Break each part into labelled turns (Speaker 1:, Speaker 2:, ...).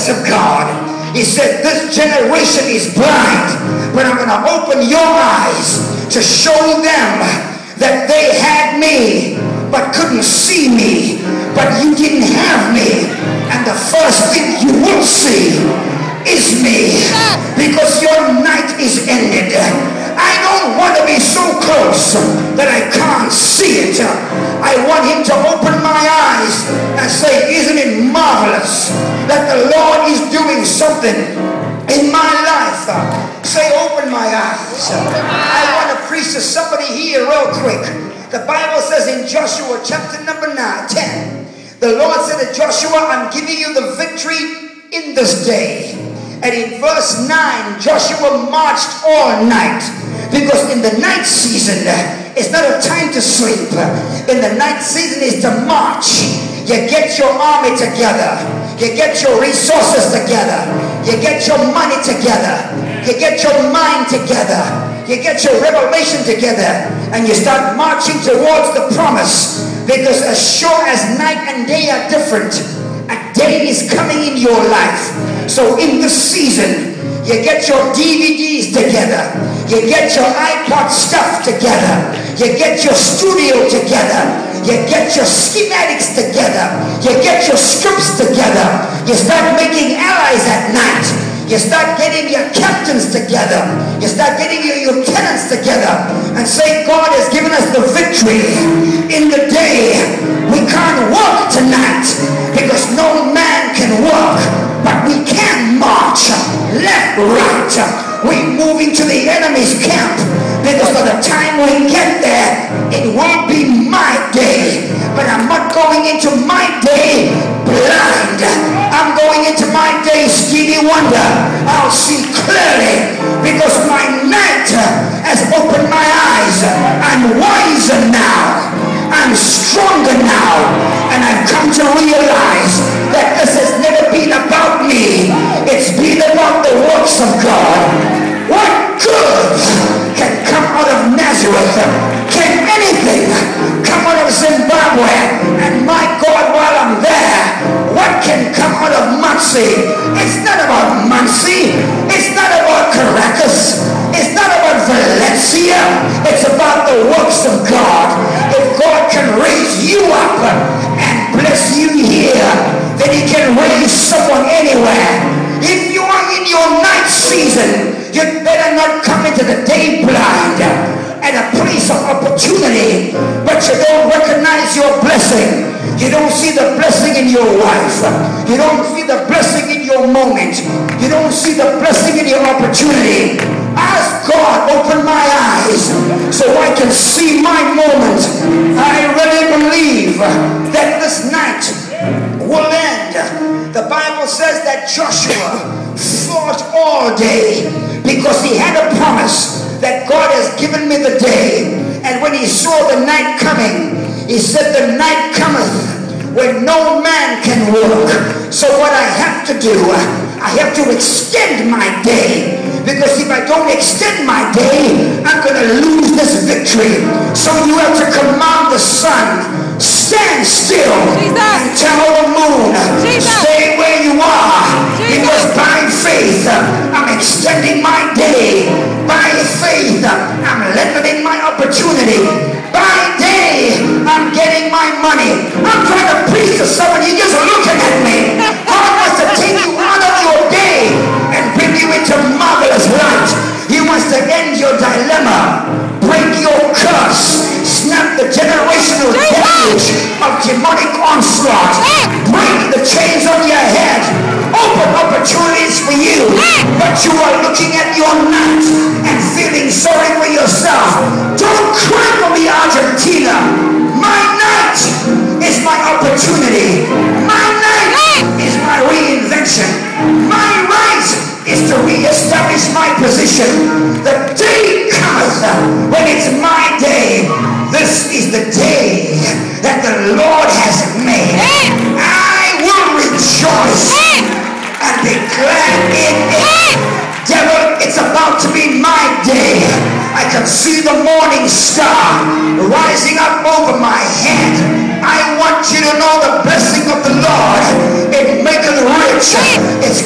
Speaker 1: voice of God. He said, this generation is blind, but I'm going to open your eyes to show them that they had me but couldn't see me, but you didn't have me, and the first thing you will see is me, because your night is ended. I don't want to be so close that I can't see it. I want him to open my eyes and say, isn't it marvelous that the Lord is doing something in my life? Say, open my eyes. I want to preach to somebody here real quick. The Bible says in Joshua chapter number 10, the Lord said to Joshua, I'm giving you the victory in this day. And in verse 9, Joshua marched all night, because in the night season it's not a time to sleep. In the night season is to march. You get your army together, you get your resources together, you get your money together, you get your mind together, you get your revelation together, and you start marching towards the promise. Because as sure as night and day are different, a day is coming in your life. So in this season, you get your DVDs together, you get your iPod stuff together, you get your studio together, you get your schematics together, you get your scripts together, you start making allies at night, you start getting your captains together, you start getting your lieutenants together, and say, God has given us the victory in the day. We can't walk tonight because no man can walk, but we can march left, right. We're moving to the enemy's camp, because by the time we get there, it won't be my day. But I'm not going into my day blind. I'm going into my day Stevie Wonder. I'll see clearly, because my night has opened my eyes. I'm wiser now, I'm stronger now, and I've come to realize that this has never been about me. It's been about the works of God. What good can come out of Nazareth? Can anything come out of Zimbabwe? And my God, while I'm there, what can come out of Muncie? It's not about Muncie. It's not about Caracas. It's not about Valencia. It's about the works of God. If God can raise you up and bless you here, then he can raise someone anywhere. If you are in your night season, you better not come into the day blind at a place of opportunity, but you don't recognize your blessing. You don't see the blessing in your wife. You don't see the blessing in your moment. You don't see the blessing in your opportunity. Ask God, open my eyes so I can see my moment. I really believe that this night will end. The Bible says that Joshua fought all day because he had a promise that God has given me the day. And when he saw the night coming, he said, the night cometh when no man can work. So what I have to do, I have to extend my day. Because if I don't extend my day, I'm going to lose this victory. So you have to command the sun, stand still, and tell the moon, stay where you are. Because by faith, I'm extending my day. By faith, I'm lengthening my opportunity. By day, I'm getting my money. I'm trying to preach to somebody. You're just looking at me. God wants to take you out of your day and bring you into marvelous light. He wants to end your dilemma, break your curse, snap the generational damage of demonic onslaught, break the chains on your head, open opportunities for you. But you are looking at your night and feeling sorry for yourself. Don't cry for me, Argentina. My night is my opportunity. My night is my reinvention. My right is to reestablish my position. The day cometh when it's my day. This is the day that the Lord has made. I will rejoice and be glad in it. Devil, it's about to be my day. I can see the morning star rising up over my head. I want you to know the blessing of the Lord. It maketh rich. It's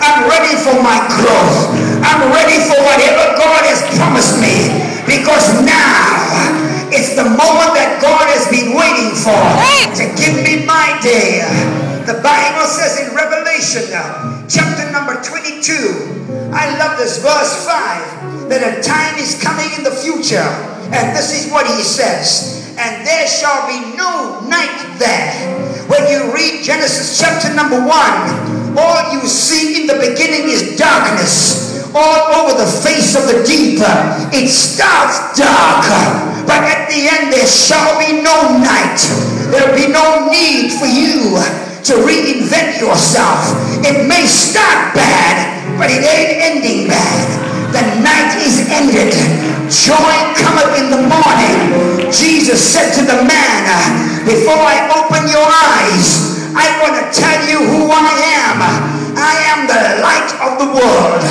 Speaker 1: I'm ready for my growth. I'm ready for whatever God has promised me, because now it's the moment that God has been waiting for to give me my day. The Bible says in Revelation chapter number 22, I love this verse 5, that a time is coming in the future, and this is what he says: and there shall be no night there. When you read Genesis chapter number 1, all you see in the beginning is darkness. All over the face of the deep, it starts dark, but at the end there shall be no night. There will be no need for you to reinvent yourself. It may start bad, but it ain't ending bad. The night is ended. Joy cometh in the morning. Jesus said to the man, before I open your eyes, I want to tell you who I am. I am the light of the world.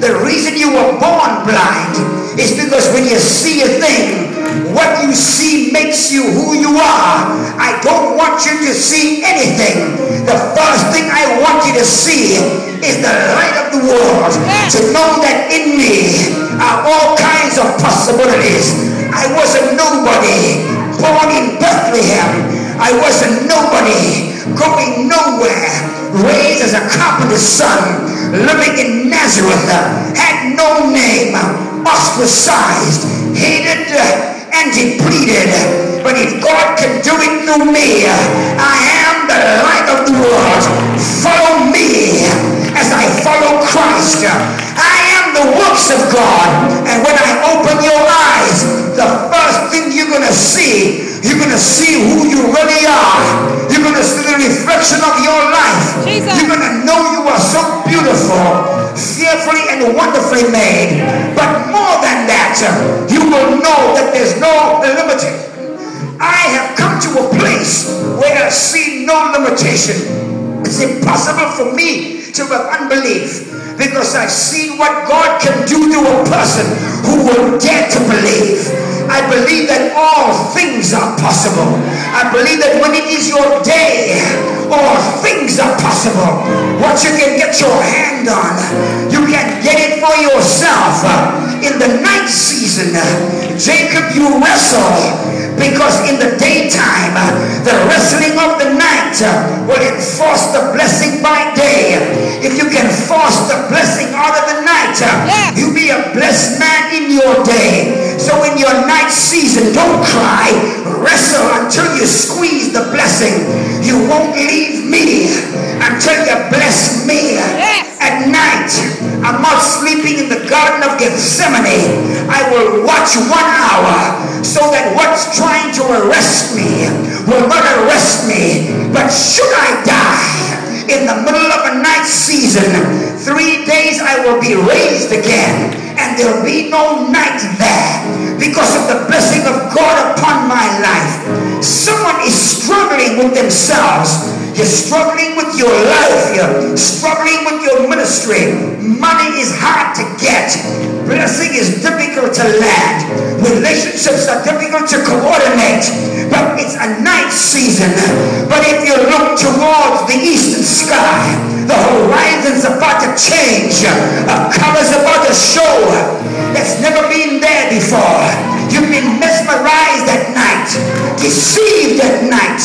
Speaker 1: The reason you were born blind is because when you see a thing, what you see makes you who you are. I don't want you to see anything. The first thing I want you to see is the light of the world. To know that in me are all kinds of possibilities. I was a nobody born in Bethlehem. I was a nobody going nowhere, raised as a carpenter's son, living in Nazareth, had no name, ostracized, hated, and depleted. But if God can do it through me, I am the light of the world. Follow me as I follow Christ. I am the works of God, and when I open your eyes, the first thing you're going to see who you really are. You're going to see the reflection of your life. Jesus. You're going to know you are so beautiful, fearfully and wonderfully made. But more than that, you will know that there's no limitation. I have come to a place where I see no limitation. It's impossible for me to have unbelief, because I've seen what God can do to a person who will dare to believe. I believe that all things are possible. I believe that when it is your day, all things are possible. What you can get your hand on, you can get it for yourself. In the night season, Jacob, you wrestle, because in the daytime, the wrestling of the night will enforce the blessing by day. If you can force the blessing out of the night, you'll be a blessed man in your day. So in your night season, don't cry. Wrestle until you squeeze the blessing. You won't leave me until you bless me. At night, I'm not sleeping in the Garden of Gethsemane. I will watch 1 hour so that what's trying to arrest me will not arrest me. But should I die in the middle of a night season, 3 days I will be raised again, and there'll be no night there because of the blessing of God upon my life. Someone is struggling with themselves. You're struggling with your life. You're struggling with your ministry. Money is hard to get. Blessing is difficult to land. Relationships are difficult to coordinate. But it's a night season. But if you look towards the eastern sky, the horizon's about to change. A color's about to show that's never been there before. You've been mesmerized at night, deceived at night,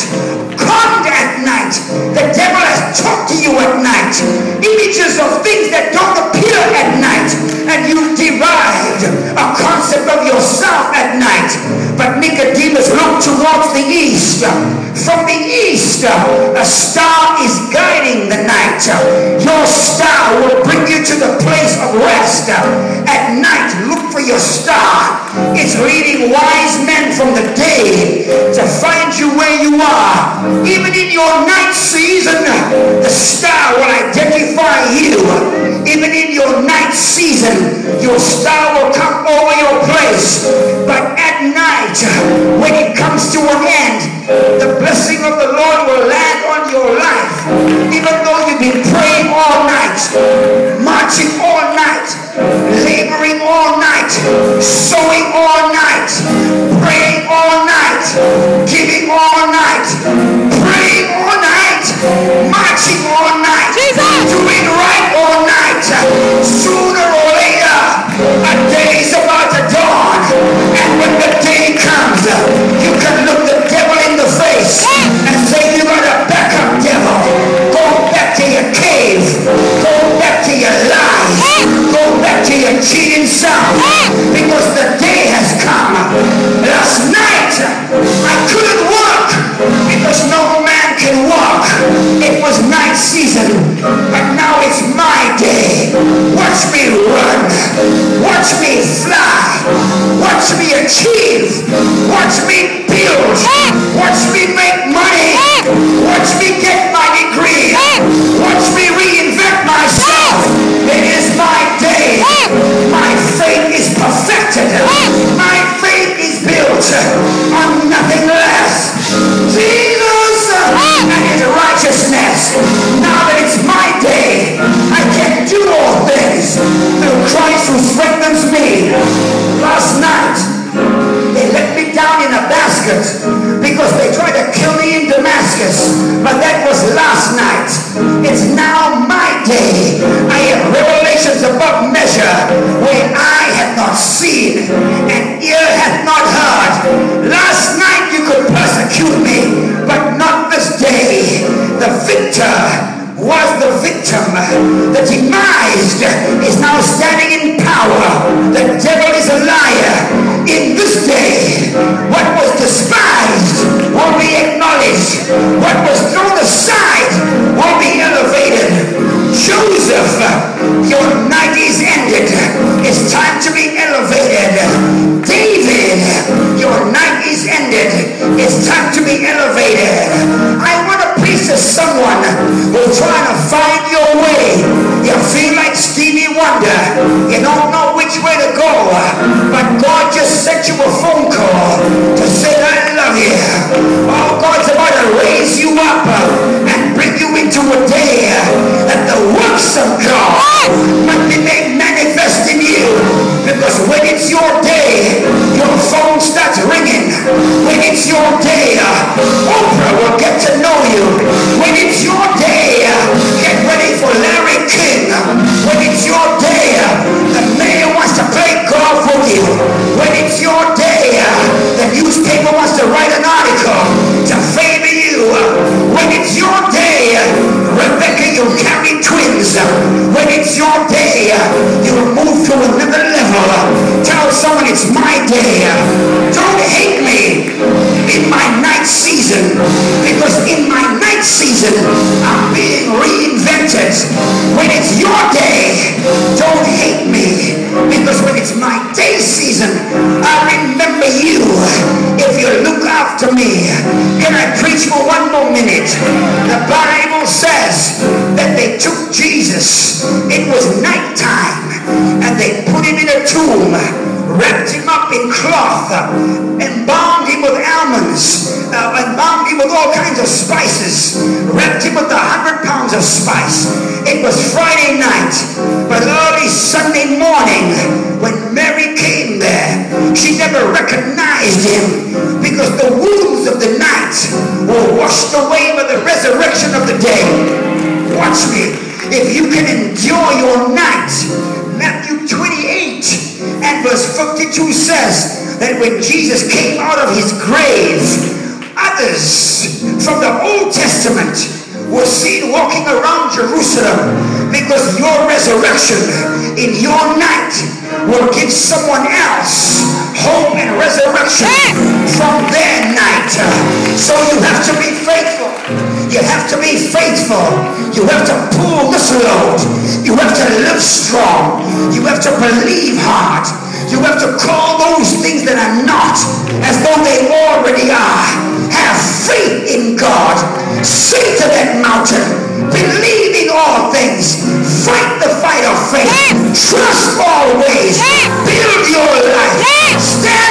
Speaker 1: conned at night. The devil has talked to you at night. Images of things that don't appear at night. And you've derived a concept of yourself at night. But Nicodemus looked towards the east. From the east, a star is guiding the night. Your star will bring you to the place of rest. At night, look for your star. It's leading wise men from the day to find you where you are. Even in your night season, the star will identify you. Even in your night season, your star will come over your place. But at night, when it comes to an end, the blessing of the Lord will land on your life. Even though you've been praying all night, marching all night, laboring all night, sowing all night, praying all night, giving all night, praying all night, marching all night, doing right all night. me achieve. Watch me build. Watch me make money. Watch me get my degree. Watch me reinvent myself. It is my day. My faith is perfected. My faith is built on nothing less. Jesus and his righteousness. Now that it's my day, I can do all things through Christ who strengthens me. Last night, they let me down in a basket because they tried to kill me in Damascus. But that was last night. It's now my day. I have revelations above measure where eye hath not seen and ear hath not heard. Last night you could persecute me, but not this day. The victor was the victim. The demised is now standing in power. The devil is a liar. In this day, what was despised will be acknowledged. What was thrown aside will be elevated. Joseph, your night is ended. It's time to be elevated. David, your night is ended. It's time to be elevated. I want to preach to someone who's trying to find your way. You feel like Stevie Wonder. You don't know which way to go. But God just sent you a phone call to say, I love you. Oh, God's about to raise you up and bring you into a day that the works of God might be made manifest in you. Because when it's your day, your phone starts ringing. When it's your day, Oprah will get to know you. When it's your day, get ready for Larry King. When it's your day, the mayor wants to play golf with you. When it's your day, the newspaper wants to write an article to favor you. When it's your day, Rebecca, you'll carry twins. When it's your day, you'll move to another level. Tell someone it's my day. Don't hate me in my night season, because in my night season I'm being reinvented. When it's your day, don't hate me, because when it's my day season, I remember you if you look after me. Can I preach for one more minute? The Bible says that they took Jesus. It was nighttime and they put him in a tomb, wrapped him up in cloth, embalmed him with almonds, embalmed him with all kinds of spices, wrapped him with 100 pounds of spice. It was Friday night, but early Sunday morning when Mary came there, she never recognized him, because the wounds of the night were washed away by the resurrection of the day. Watch me. If you can endure your night, Matthew 28 and verse 52 says that when Jesus came out of his grave, others from the Old Testament were seen walking around Jerusalem, because your resurrection in your night will give someone else hope and resurrection from their night. So you have to be faithful. You have to be faithful. You have to pull this load. You have to live strong. You have to believe hard. You have to call those things that are not as though they already are. Have faith in God. Say to that mountain, believe in all things. Fight the fight of faith. Trust always. Build your life. Stand